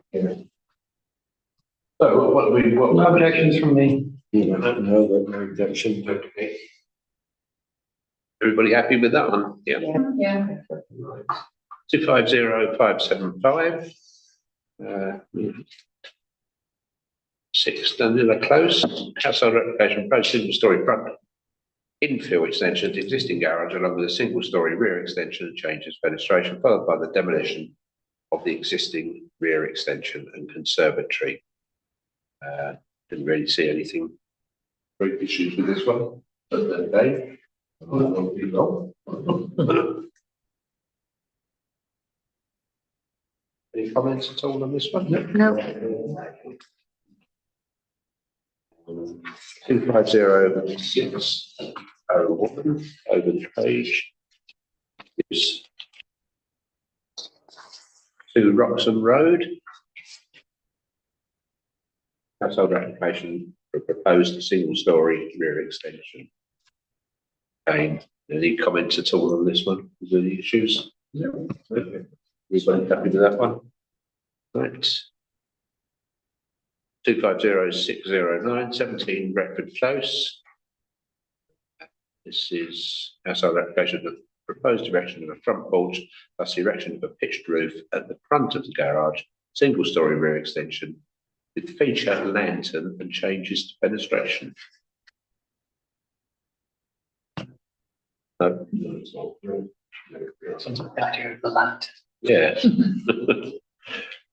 So what No objections from me. No objection. Okay. Everybody happy with that one? Yeah. Yeah. 250575. 6 Dunilla Close, household application, proposed single story front infill extension to existing garage along with a single-storey rear extension and changes fenestration, followed by the demolition of the existing rear extension and conservatory. Didn't really see anything great issues with this one, but then Dave. Any comments at all on this one? No. 25060 over the page is 2 Roxham Road. Household application for proposed single-storey rear extension. Again, any comments at all on this one? Is there any issues? No. We weren't happy with that one. Right. 250609, 17 Retford Close. This is household application of the proposed erection of a front porch, plus the erection of a pitched roof at the front of the garage, single-storey rear extension with feature lantern and changes to fenestration. No. Something about you, the lantern. Yeah.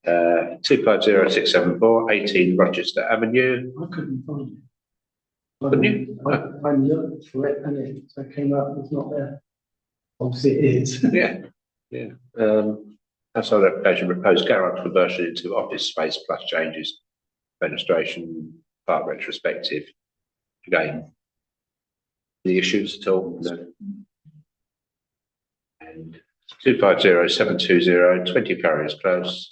250674, 18 Rochester Avenue. I couldn't find it. Couldn't you? I looked for it and it came up, it's not there. Obviously it is. Yeah, yeah. Household application proposed garage conversion into office space plus changes, fenestration, part retrospective. Again, the issues at all? No. And 250720, 20 Farriers Close.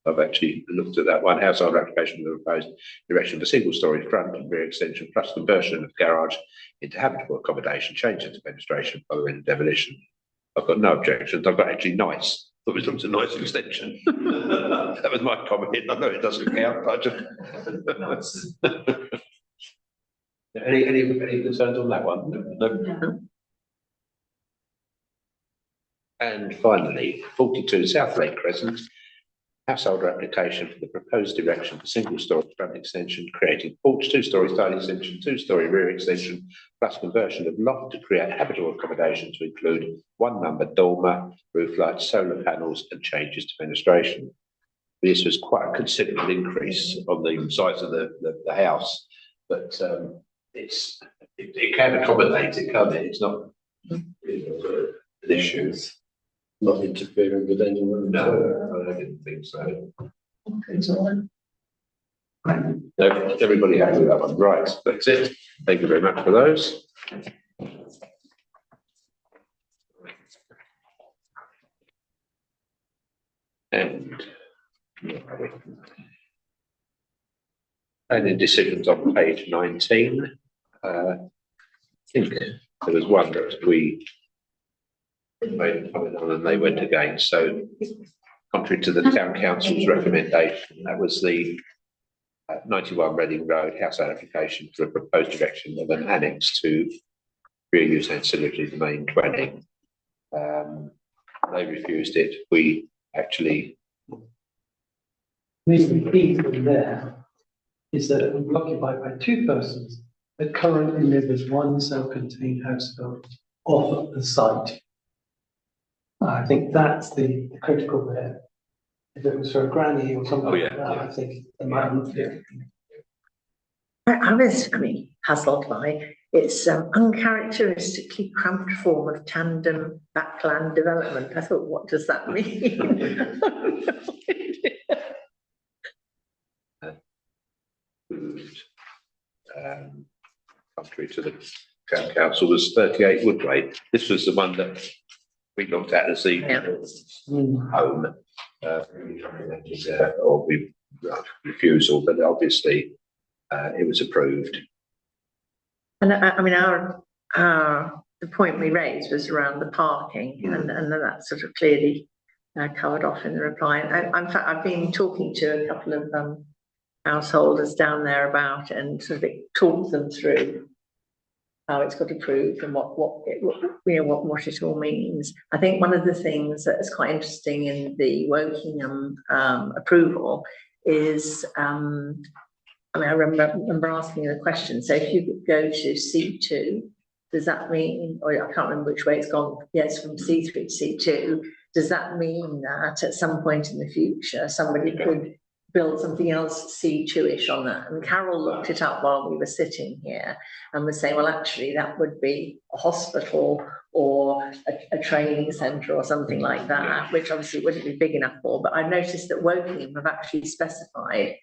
I've actually looked at that one. Household application of the proposed erection of a single-storey front and rear extension plus conversion of garage into habitable accommodation, change into fenestration following demolition. I've got no objections. I've got actually nice. Thought it was a nice extension. That was my comment. I know it doesn't count, but just any concerns on that one? No. And finally, 42 South Lake Crescent, household application for the proposed erection of a single-storey front extension, creating porch, 2-storey style extension, 2-storey rear extension, plus conversion of loft to create habitable accommodation to include 1 number dormer, roof lights, solar panels, and changes to fenestration. This was quite a considerable increase on the size of the house, but it can accommodate it, can't it? It's not an issue. Not interfering with anyone. No, I didn't think so. Okay, it's all right. No, everybody happy with that one? Right, that's it. Thank you very much for those. And any decisions on page 19? I think there was one that we made a comment on and they went against. So contrary to the town council's recommendation, that was the 91 Reading Road house application for a proposed erection of an annex to rear use ancillary to the main dwelling. They refused it. We actually. The key from there is that it will be occupied by 2 persons that currently live as one self-contained household off the site. I think that's the critical there. If it was for a granny or something like that, I think it might not be. I was, puzzled by its uncharacteristically cramped form of tandem backland development. I thought, what does that mean? Contrary to the town council was 38 Woodway. This was the one that we looked at as the home, or we refusal, but obviously it was approved. And the point we raised was around the parking, and that sort of clearly covered off in the reply. In fact, I've been talking to a couple of householders down there about it and sort of talked them through how it's got approved and what it all means. I think one of the things that is quite interesting in the Wokingham approval is I mean, I remember asking the question, so if you could go to C2, does that mean, or I can't remember which way it's gone, yes, from C3 to C2, does that mean that at some point in the future, somebody could build something else C2-ish on that? And Carol looked it up while we were sitting here and was saying, well, actually, that would be a hospital or a training centre or something like that, which obviously wouldn't be big enough for. But I've noticed that Wokingham have actually specified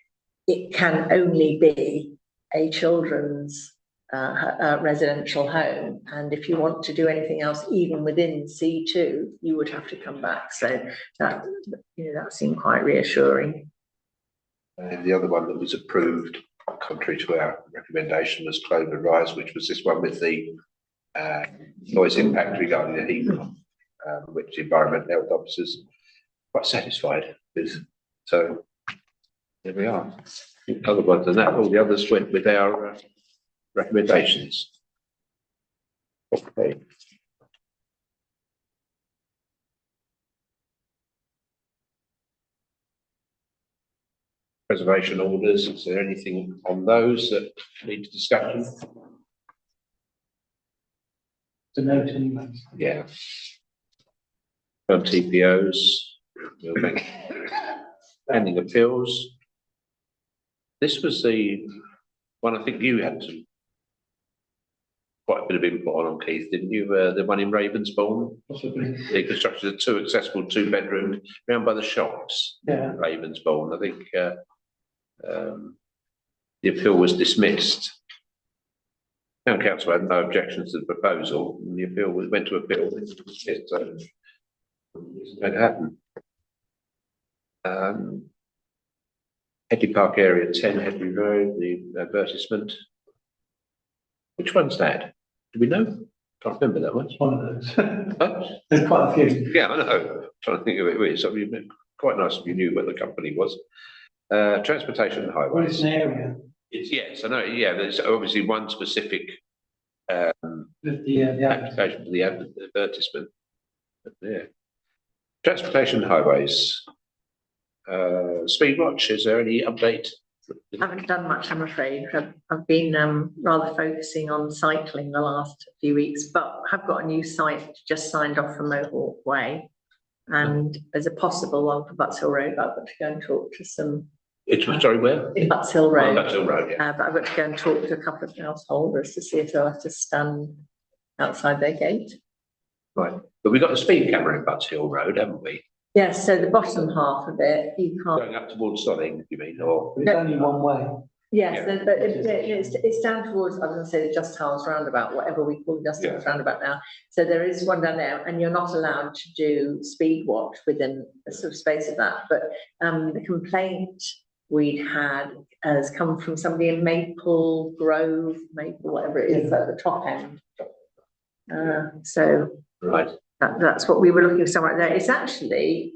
it can only be a children's residential home, and if you want to do anything else, even within C2, you would have to come back. So that, you know, that seemed quite reassuring. And the other one that was approved, contrary to our recommendation, was Clover Rise, which was this one with the noise impact regarding the heat pump, which the environmental health officers quite satisfied with. So there we are. Otherwise than that, all the others went with our recommendations. Okay. Preservation orders, is there anything on those that need discussion? To note anyway. Yeah. From TPOs, pending appeals. This was the one I think you had some quite a bit of input on, Keith, didn't you? The one in Ravensbourne, Possibly. the construction of two accessible 2-bedroom round by the shops. Yeah. Ravensbourne, I think the appeal was dismissed. Town council had no objections to the proposal, and the appeal went to appeal. It was dismissed, so it's going to happen. Headley Park Area 10, Headley Road, the advertisement. Which one's that? Do we know? Can't remember that one. One of those. Huh? There's quite a few. Yeah, I know. Trying to think of it. It's quite nice if you knew what the company was. Transportation and Well, it's highways. an area Yes, I know. Yeah, there's obviously one specific with the application for the advertisement. But, yeah. Transportation and highways. Speed watch, is there any update? I haven't done much, I'm afraid. I've been rather focusing on cycling the last few weeks, but I've got a new site just signed off from Mohawk Way. And there's a possible one for Butts Hill Road, but I've got to go and talk to some. It's sorry, where? In Butts Hill Road. Butts Hill Road, yeah. But I've got to go and talk to a couple of householders to see if they'll have to stand outside their gate. Right. But we've got the speed camera in Butts Hill Road, haven't we? Yes, so the bottom half of it, you can't. Going up towards Sonning, you mean, or? It's only one way. Yes, Yeah. but it's down towards, I was going to say the Just Tiles roundabout, whatever we call Just Tiles roundabout now. So there is one down there, and you're not allowed to do speed watch within a sort of space of that. But the complaint we'd had has come from somebody in Maple Grove, whatever it is, at the top end. So Right. that's what we were looking for somewhere there. It's actually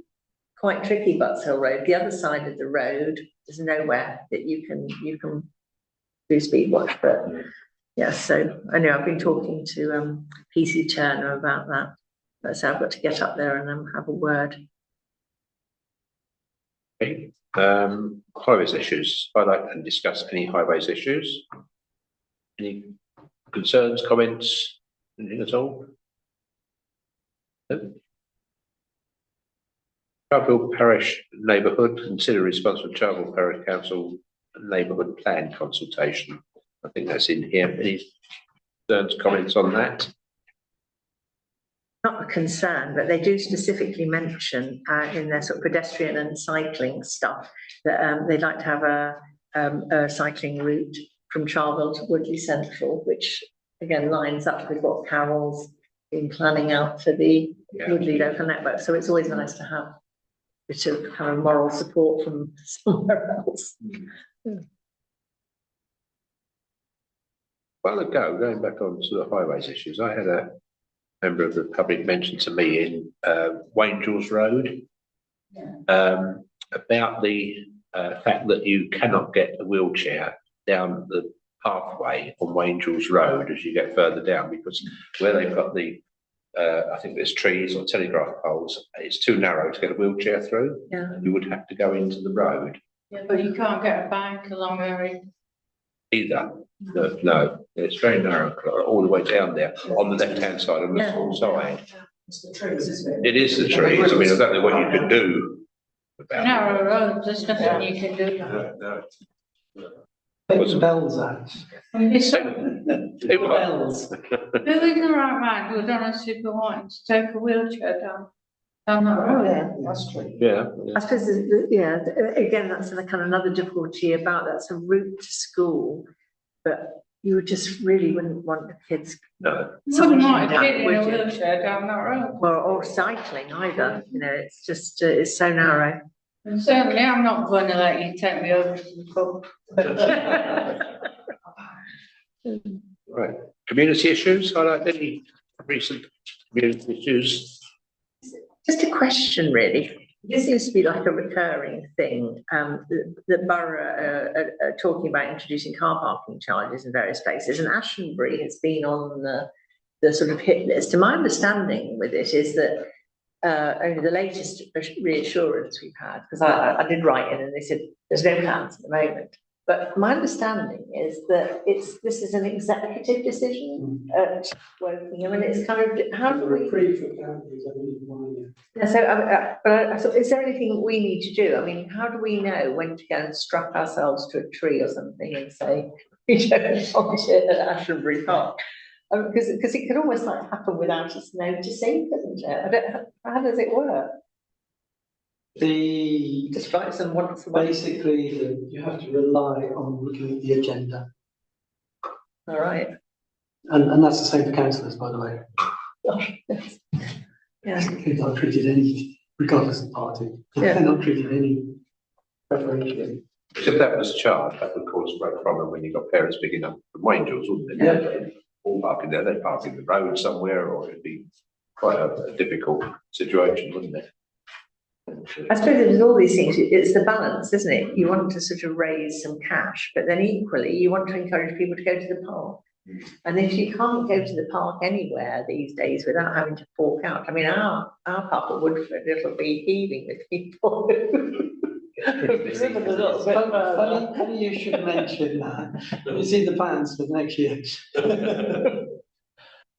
quite tricky, Butts Hill Road. The other side of the road, there's nowhere that you can do speed watch, but yeah, so anyway, I've been talking to PC Turner about that. But so I've got to get up there and have a word. Okay. Highways issues. I'd like to discuss any highways issues. Any concerns, comments, anything at all? No? Charleville Parish Neighbourhood, consider responsible Charleville Parish Council Neighbourhood Plan consultation. I think that's in here. Any concerns, comments on that? Not a concern, but they do specifically mention in their sort of pedestrian and cycling stuff that they'd like to have a cycling route from Charleville to Woodley Central, which again lines up with what Carol's been planning out for the Woodley local network. So it's always nice to have a bit of kind of moral support from somewhere else. A while ago, going back on to the highways issues, I had a member of the public mention to me in Wangels Road about the fact that you cannot get a wheelchair down the pathway on Wangels Road as you get further down, because where they've got the I think there's trees or telegraph poles, it's too narrow to get a wheelchair through. Yeah. You would have to go into the road. Yeah, but you can't get a bank along there. either. No, it's very narrow, all the way down there, on the left-hand side, on the small side. It's the trees, isn't It is the trees, I mean, I don't know what you could do about it. Narrow road, there's nothing you can do. Take the bells out. It's, It was, Bells. who in the right mind would honestly be wanting to take a wheelchair down that Oh, road? yeah, that's true. yeah, I suppose, yeah, again, that's the kind of another difficulty about that's a route to school, but you just really wouldn't want the kids. no, Wouldn't want a down, kid in would a you? wheelchair down that road. Or cycling either, you know, it's just, it's so narrow. And certainly I'm not going to let you take me over to the pub. right. Community issues, highlight any recent community issues? Just a question, really. This seems to be like a recurring thing. The borough are talking about introducing car parking charges in various places, and Ashtonbury has been on the sort of hit list. And my understanding with it is that only the latest reassurance we've had, because I did write in and they said there's no plans at the moment. But my understanding is that this is an executive decision at Wokingham, and it's kind of, how do we? Reprieve for counties, I believe, 1 year. Yeah, so, but I thought, is there anything we need to do? I mean, how do we know when to go and strap ourselves to a tree or something and say, we don't want it at Ashtonbury Park? Because it could almost like happen without us noticing, couldn't it? How does it work? Just write some once a month. Basically, you have to rely on looking at the agenda. All right. And that's the same for councillors, by the way. Yeah. Kids are treated any, regardless of party. Yeah. They're not treated any preferentially. If that was charged, that would cause great problem when you've got parents picking up from Wangels, wouldn't it? Yeah. All parking there, they park in the road somewhere, or it'd be quite a difficult situation, wouldn't it? I suppose with all these things, it's the balance, isn't it? You want to sort of raise some cash, but then equally you want to encourage people to go to the park. And if you can't go to the park anywhere these days without having to fork out, I mean, our park at Woodford, it'll be heaving with people. Funny you should mention that. Have you seen the plans for next year?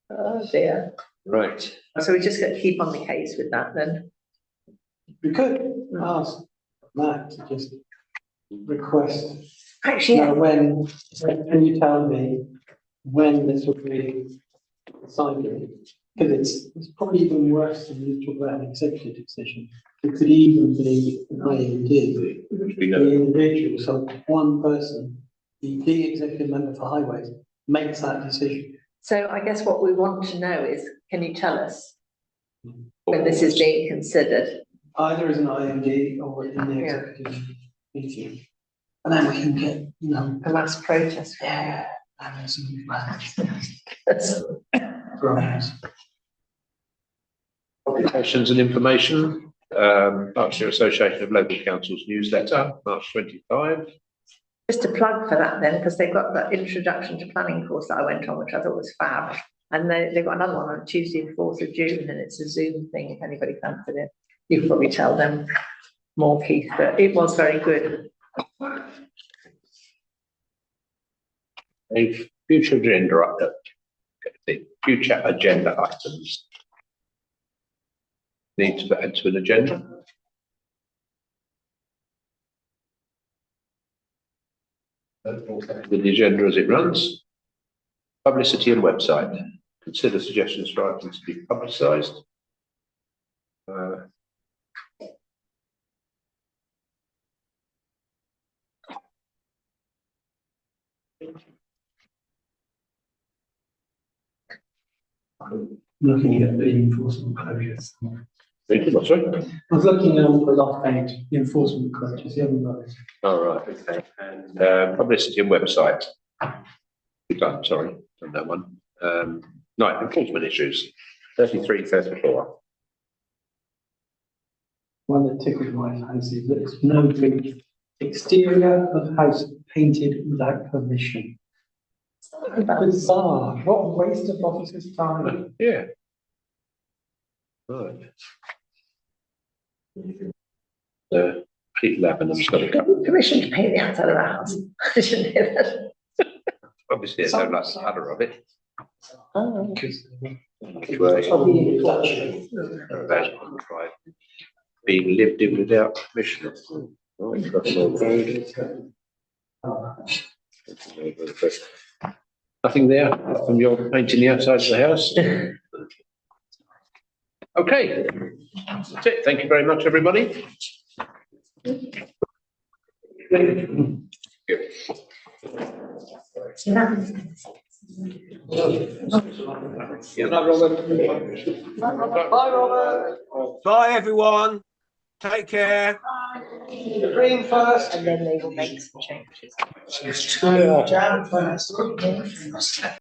Oh dear. Right. So we just got to keep on the case with that then. We could ask Matt to just request, Actually, yeah. when, can you tell me when this will be decided? Because it's probably even worse than you talk about an executive decision. It could even be an IND. We know. The individual, so one person, the executive member for highways, makes that decision. So I guess what we want to know is, can you tell us when this is being considered? Either as an IND or in the executive meeting. And then we can get, you know, A mass protest. yeah, and some grounds. Publications and information, Berkshire Association of Local Councils newsletter, March 25. Just a plug for that then, because they've got that introduction to planning course that I went on, which I thought was fab. And they've got another one on Tuesday, the 4th of June, and it's a Zoom thing, if anybody fancied it. You can probably tell them more, Keith, but it was very good. A future agenda, the future agenda items need to be added to an agenda. With the agenda as it runs. Publicity and website. Consider suggestions for items to be publicised. Looking at the enforcement closures. Sorry? I was looking on the last page, the enforcement closures, you haven't got it. All right, okay. And publicity and website. We've done, sorry, done that one. No, enforcement issues, 33, 34. One that tickled my fancy, that's no big exterior of house painted without permission. Bizarre, what a waste of officers' time. Yeah. Right. Pete Lavenham's got a couple. Permission to paint the outside of the house. I didn't hear that. Obviously, I don't like the colour of it. Oh. That's one drive. Being lived in without permission. Right, got no road. Nothing there from your painting the outside of the house. Okay, that's it. Thank you very much, everybody. Bye, Robert. Bye, everyone. Take care. Green first. And then they will make some changes. Jam first.